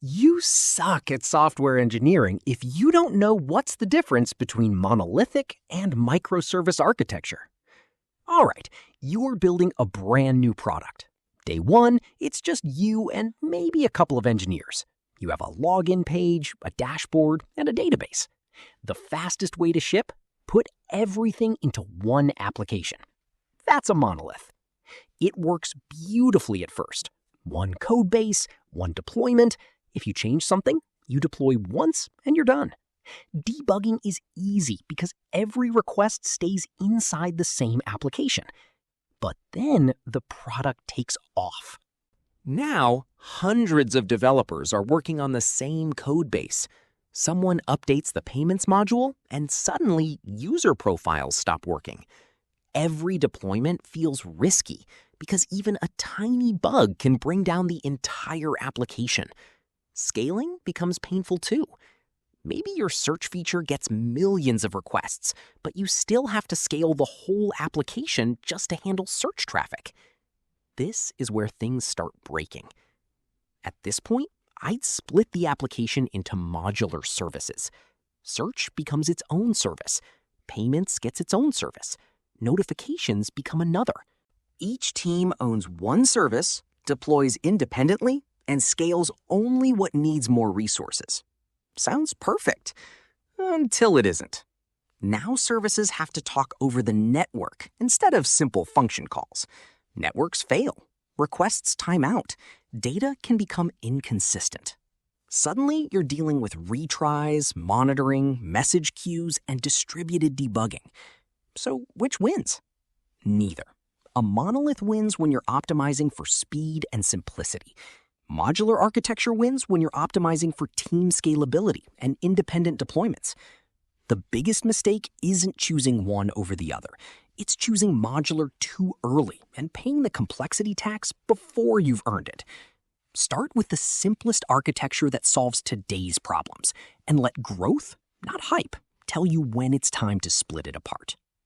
You suck at software engineering if you don't know what's the difference between monolithic and microservice architecture. All right, you're building a brand new product. Day one, it's just you and maybe a couple of engineers. You have a login page, a dashboard, and a database. The fastest way to ship? Put everything into one application. That's a monolith. It works beautifully at first. One code base, one deployment. If you change something, you deploy once and you're done. Debugging is easy because every request stays inside the same application. But then the product takes off. Now, hundreds of developers are working on the same code base. Someone updates the payments module, and suddenly user profiles stop working. Every deployment feels risky because even a tiny bug can bring down the entire application. Scaling becomes painful too. Maybe your search feature gets millions of requests, but you still have to scale the whole application just to handle search traffic. This is where things start breaking. At this point, I'd split the application into modular services. Search becomes its own service. Payments gets its own service. Notifications become another. Each team owns one service, deploys independently, and scales only what needs more resources. Sounds perfect, until it isn't. Now services have to talk over the network instead of simple function calls. Networks fail. Requests time out. Data can become inconsistent. Suddenly, you're dealing with retries, monitoring, message queues, and distributed debugging. So which wins? Neither. A monolith wins when you're optimizing for speed and simplicity. Modular architecture wins when you're optimizing for team scalability and independent deployments. The biggest mistake isn't choosing one over the other. It's choosing modular too early and paying the complexity tax before you've earned it. Start with the simplest architecture that solves today's problems and let growth, not hype, tell you when it's time to split it apart.